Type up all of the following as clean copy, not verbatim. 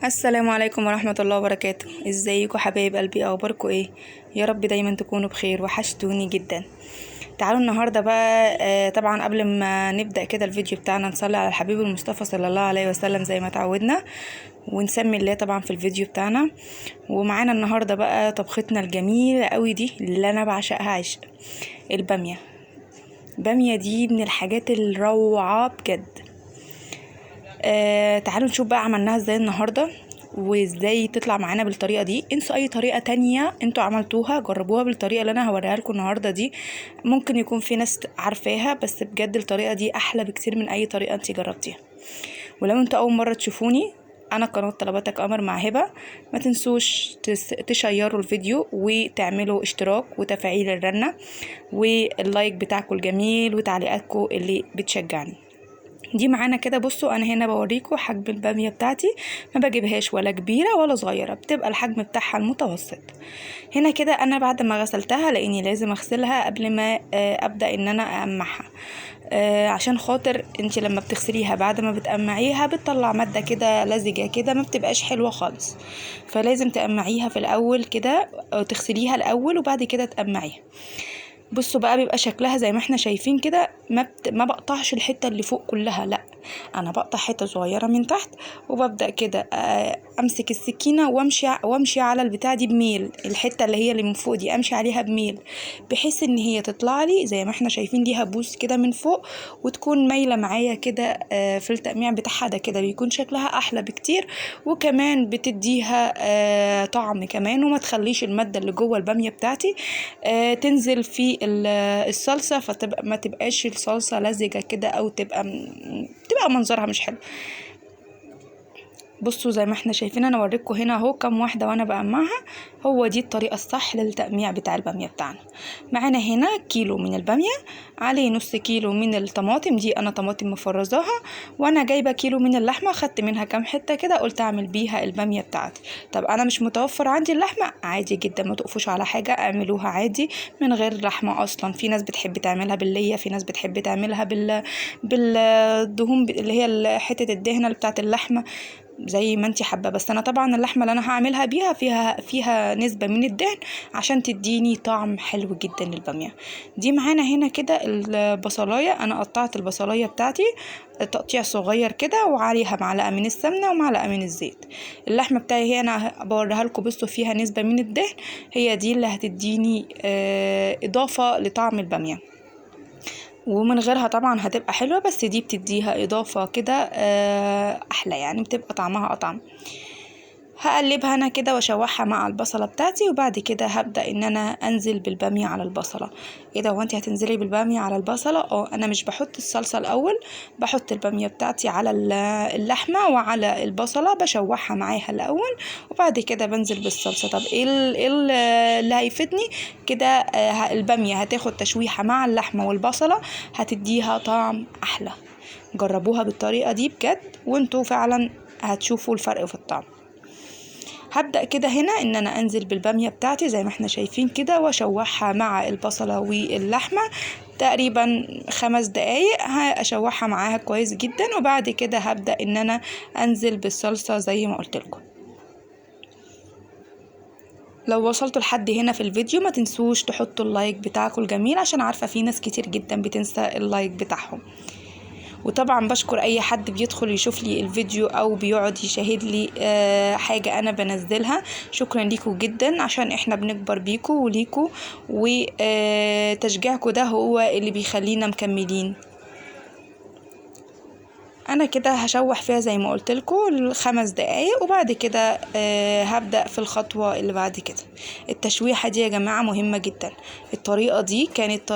السلام عليكم ورحمة الله وبركاته. ازيكم حبايب قلبي؟ اخباركم ايه؟ يا رب دايما تكونوا بخير، وحشتوني جدا. تعالوا النهارده بقى طبعا قبل ما نبدأ كده الفيديو بتاعنا نصلي على الحبيب المصطفى صلى الله عليه وسلم زي ما تعودنا، ونسمي الله طبعا في الفيديو بتاعنا. ومعانا النهارده بقى طبختنا الجميلة قوي دي اللي انا بعشقها عشق، البامية. البامية دي من الحاجات الروعة بجد. تعالوا نشوف بقى عملناها ازاي النهارده، وازاي تطلع معانا بالطريقه دي. انسوا اي طريقه تانية انتوا عملتوها، جربوها بالطريقه اللي انا هوريها لكم النهارده دي. ممكن يكون في ناس عارفاها، بس بجد الطريقه دي احلى بكتير من اي طريقه انتي جربتيها. ولو انتوا اول مره تشوفوني، انا قناه طلباتك قمر مع هبه، ما تنسوش تشيروا الفيديو وتعملوا اشتراك وتفعيل الرنه واللايك بتاعكم الجميل وتعليقاتكم اللي بتشجعني. دي معانا كده. بصوا انا هنا بوريكم حجم الباميه بتاعتي، ما بجيبهاش ولا كبيره ولا صغيره، بتبقى الحجم بتاعها المتوسط. هنا كده انا بعد ما غسلتها، لاني لازم اغسلها قبل ما ابدا ان انا اقمعها، عشان خاطر انت لما بتغسليها بعد ما بتقمعيها بتطلع ماده كده لزجه كده، ما بتبقاش حلوه خالص. فلازم تقمعيها في الاول كده، او تغسليها الاول وبعد كده تقمعيها. بصوا بقى بيبقى شكلها زي ما احنا شايفين كده. ما بقطعش الحته اللي فوق كلها، لا، انا بقطع حته صغيره من تحت، وببدا كده امسك السكينه وامشي على البتاع دي بميل. الحته اللي هي اللي من فوق دي امشي عليها بميل، بحيث ان هي تطلع لي زي ما احنا شايفين ليها بوس كده من فوق، وتكون مايله معايا كده. في التقميع بتاعها ده كده بيكون شكلها احلى بكتير، وكمان بتديها طعم كمان، وما تخليش الماده اللي جوه الباميه بتاعتي تنزل في الصلصه، فتبقى ما تبقاش الصلصه لزجه كده، او تبقى منظرها مش حلو. بصوا زي ما احنا شايفين، انا اوريكم هنا اهو كام واحده وانا بقمعها. هو دي الطريقه الصح للتقميع بتاع الباميه بتاعنا. معانا هنا كيلو من الباميه، عليه نص كيلو من الطماطم، دي انا طماطم مفرزاها، وانا جايبه كيلو من اللحمه، خدت منها كام حته كده قلت اعمل بيها الباميه بتاعتي. طب انا مش متوفر عندي اللحمه، عادي جدا، ما تقفوش على حاجه، اعملوها عادي من غير لحمه اصلا. في ناس بتحب تعملها بالليه، في ناس بتحب تعملها بالدهون اللي هي حته الدهنه اللي بتاعت اللحمه، زي ما انتي حابه. بس انا طبعا اللحمه اللي انا هعملها بيها فيها نسبه من الدهن عشان تديني طعم حلو جدا للباميه. دي معانا هنا كده البصلايه، انا قطعت البصلايه بتاعتي تقطيع صغير كده، وعليها معلقه من السمنه ومعلقه من الزيت. اللحمه بتاعي هي انا بوريها لكم، بصوا فيها نسبه من الدهن، هي دي اللي هتديني اضافه لطعم الباميه، ومن غيرها طبعا هتبقى حلوة، بس دي بتديها اضافة كده احلى، يعني بتبقى طعمها اطعم. هقلبها انا كده واشوحها مع البصلة بتاعتي، وبعد كده هبدأ ان انا انزل بالبامية على البصلة. ايه ده، وانتي هتنزلي بالبامية على البصلة؟ انا مش بحط الصلصة الاول، بحط البامية بتاعتي على اللحمة وعلى البصلة، بشوحها معاها الاول وبعد كده بنزل بالصلصة. طب ايه اللي هيفيدني كده؟ البامية هتاخد تشويحة مع اللحمة والبصلة، هتديها طعم احلى. جربوها بالطريقة دي بجد، وانتوا فعلا هتشوفوا الفرق في الطعم. هبدأ كده هنا ان انا انزل بالبامية بتاعتي زي ما احنا شايفين كده، واشوحها مع البصلة واللحمة تقريبا 5 دقايق، هشوحها معاها كويس جدا، وبعد كده هبدأ ان انا انزل بالصلصة زي ما قلت لكم. لو وصلتوا لحد هنا في الفيديو ما تنسوش تحطوا اللايك بتاعكم الجميل، عشان عارفة في ناس كتير جدا بتنسى اللايك بتاعهم. وطبعا بشكر اي حد بيدخل يشوف لي الفيديو او بيقعد يشاهد لي حاجة انا بنزلها. شكرا ليكم جدا، عشان احنا بنكبر بيكم وليكم، وتشجيعكم ده هو اللي بيخلينا مكملين. انا كده هشوح فيها زي ما قلت لكم 5 دقايق، وبعد كده هبدأ في الخطوة اللي بعد كده. التشويحة دي يا جماعة مهمة جدا. الطريقة دي كانت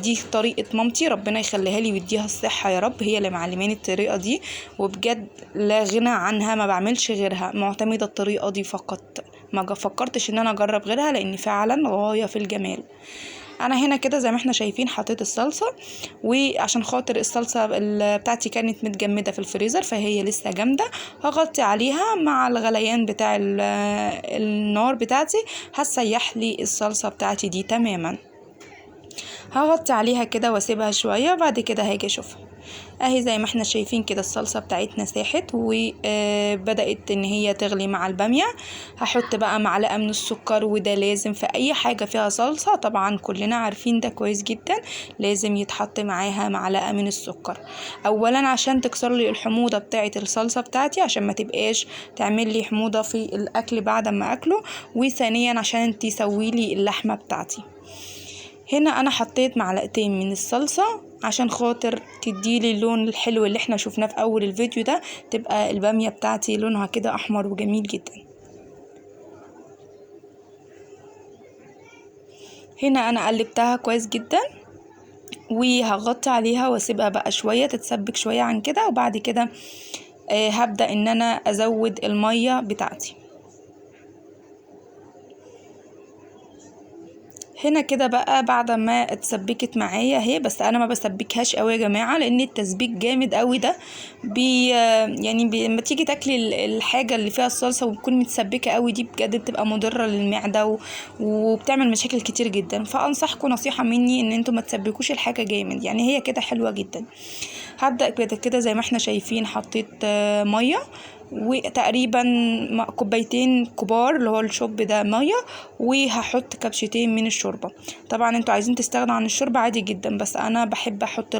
دي طريقة مامتي، ربنا يخليها لي ويديها الصحة يا رب، هي اللي معلماني الطريقة دي، وبجد لا غنى عنها، ما بعملش غيرها، معتمدة الطريقة دي فقط، ما فكرتش ان انا اجرب غيرها، لان فعلا غاية في الجمال. انا هنا كده زي ما احنا شايفين حطيت الصلصة، وعشان خاطر الصلصة بتاعتي كانت متجمدة في الفريزر فهي لسه جامدة، هغطي عليها مع الغليان بتاع النار بتاعتي، هتسيح لي الصلصة بتاعتي دي تماما. هغطي عليها كده واسيبها شوية، وبعد كده هاجي اشوفها. اهي زي ما احنا شايفين كده الصلصة بتاعتنا ساحت وبدأت ان هي تغلي مع البامية. هحط بقى معلقة من السكر، وده لازم في اي حاجة فيها صلصة، طبعا كلنا عارفين ده كويس جدا، لازم يتحط معاها معلقة من السكر. اولا عشان تكسر لي الحموضة بتاعة الصلصة بتاعتي، عشان ما تبقاش تعمل لي حموضة في الاكل بعد ما اكله، وثانيا عشان تسوي لي اللحمة بتاعتي. هنا انا حطيت معلقتين من الصلصة عشان خاطر تديلي اللون الحلو اللي احنا شفناه في اول الفيديو ده، تبقى البامية بتاعتي لونها كده احمر وجميل جدا. هنا انا قلبتها كويس جدا، وهغطي عليها واسيبها بقى شوية تتسبك شوية عن كده، وبعد كده هبدأ ان انا ازود المية بتاعتي. هنا كده بقى بعد ما اتسبكت معايا اهي، بس انا ما بسبكهاش قوي يا جماعه، لان التسبيك جامد قوي ده لما تيجي تاكلي الحاجه اللي فيها الصلصه وتكون متسبكه قوي دي بجد بتبقى مضره للمعده وبتعمل مشاكل كتير جدا. فانصحكم نصيحه مني ان انتم ما تسبكوش الحاجه جامد، يعني هي كده حلوه جدا. هبدأ كده زي ما احنا شايفين حطيت ميه، وتقريبا كوبايتين كبار اللي هو الشوب ده ميه، وهحط كبشتين من الشوربه. طبعا انتوا عايزين تستغنوا عن الشوربه عادي جدا، بس انا بحب احط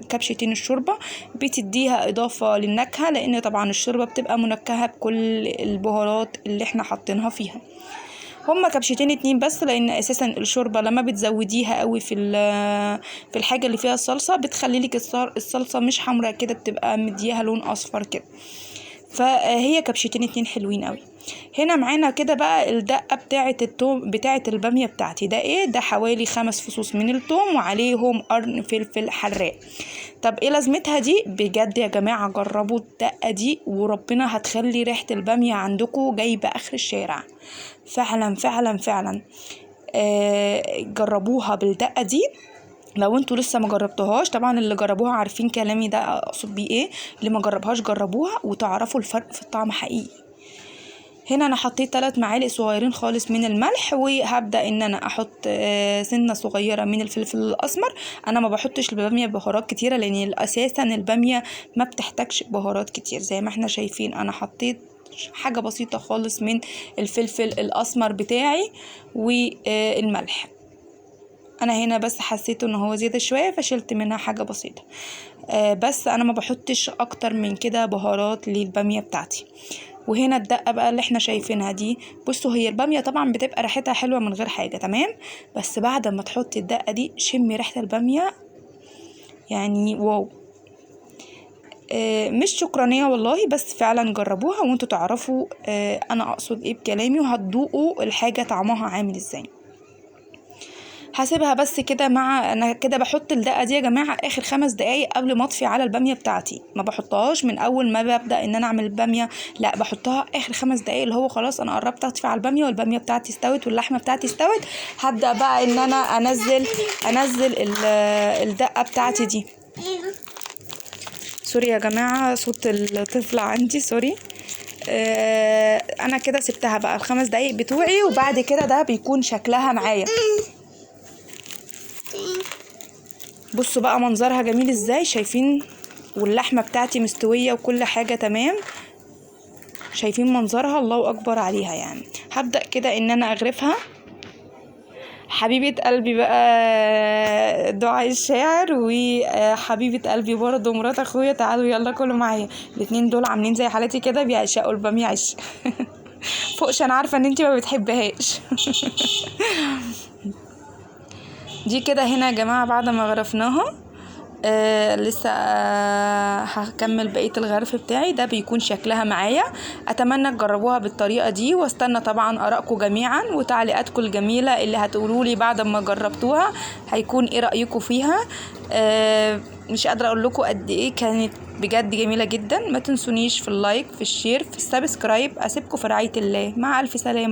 كبشتين الشوربه، بتديها اضافه للنكهه، لان طبعا الشوربه بتبقى منكهه بكل البهارات اللي احنا حاطينها فيها. هما كبشتين 2 بس، لان اساسا الشوربه لما بتزوديها قوي في الحاجه اللي فيها الصلصه بتخلي لك الصلصه مش حمراء كده، بتبقى مديها لون اصفر كده. فهي كبشتين 2 حلوين قوي. هنا معانا كده بقى الدقه بتاعه التوم بتاعه الباميه بتاعتي، ده ايه ده؟ حوالي 5 فصوص من التوم وعليهم قرن فلفل حراق. طب ايه لازمتها دي؟ بجد يا جماعه جربوا الدقه دي وربنا هتخلي ريحه الباميه عندكم جايبه اخر الشارع، فعلا فعلا فعلا. جربوها بالدقه دي لو انتوا لسه ما جربتوهاش. طبعا اللي جربوها عارفين كلامي ده اقصد بيه ايه، اللي ما جربهاش جربوها وتعرفوا الفرق في الطعم حقيقي. هنا انا حطيت 3 معالق صغيرين خالص من الملح، وهبدا ان انا احط سنه صغيره من الفلفل الاسمر. انا ما بحطش الباميه بهارات كتيره، لان اساسا الباميه ما بتحتاجش بهارات كتير. زي ما احنا شايفين انا حطيت حاجه بسيطه خالص من الفلفل الاسمر بتاعي والملح. انا هنا بس حسيت ان هو زيادة شوية فشلت منها حاجة بسيطة. بس انا ما بحطش اكتر من كده بهارات للبامية بتاعتي. وهنا الدقة بقى اللي احنا شايفينها دي، بصوا هي البامية طبعا بتبقى ريحتها حلوة من غير حاجة تمام، بس بعد ما تحطي الدقة دي شمي ريحة البامية يعني واو. مش شكرانية والله، بس فعلا جربوها وانتوا تعرفوا انا اقصد ايه بكلامي، وهتدوقوا الحاجة طعمها عامل ازاي. هسيبها بس كده انا كده بحط الدقه دي يا جماعه اخر 5 دقايق قبل ما اطفي على الباميه بتاعتي، ما بحطهاش من اول ما ببدا ان انا اعمل الباميه، لا بحطها اخر 5 دقايق اللي هو خلاص انا قربت اطفي على الباميه والباميه بتاعتي استوت واللحمه بتاعتي استوت. هبدا بقى ان انا انزل الدقه بتاعتي دي. سوري يا جماعه صوت الطفل عندي، سوري. انا كده سبتها بقى ال5 دقايق بتوعي، وبعد كده ده بيكون شكلها معايا. بصوا بقى منظرها جميل ازاي، شايفين؟ واللحمه بتاعتي مستويه وكل حاجه تمام، شايفين منظرها؟ الله اكبر عليها. يعني هبدا كده ان انا اغرفها. حبيبه قلبي بقى دعاء الشاعر وحبيبه قلبي برضه مرات اخويا، تعالوا يلا كلوا معايا. الاتنين دول عاملين زي حالتي كده بيعشقوا الباميه عش. فوقش انا عارفه ان انتي ما بتحبهاش. دي كده هنا يا جماعه بعد ما غرفناها لسه هكمل بقيه الغرف بتاعي. ده بيكون شكلها معايا. اتمنى تجربوها بالطريقه دي، واستنى طبعا ارائكم جميعا وتعليقاتكم الجميله اللي هتقولوا لي بعد ما جربتوها هيكون ايه رايكم فيها. مش قادره اقول لكم قد ايه كانت بجد جميله جدا. ما تنسونيش في اللايك، في الشير، في السبسكرايب. اسيبكم في رعايه الله، مع الف سلامه.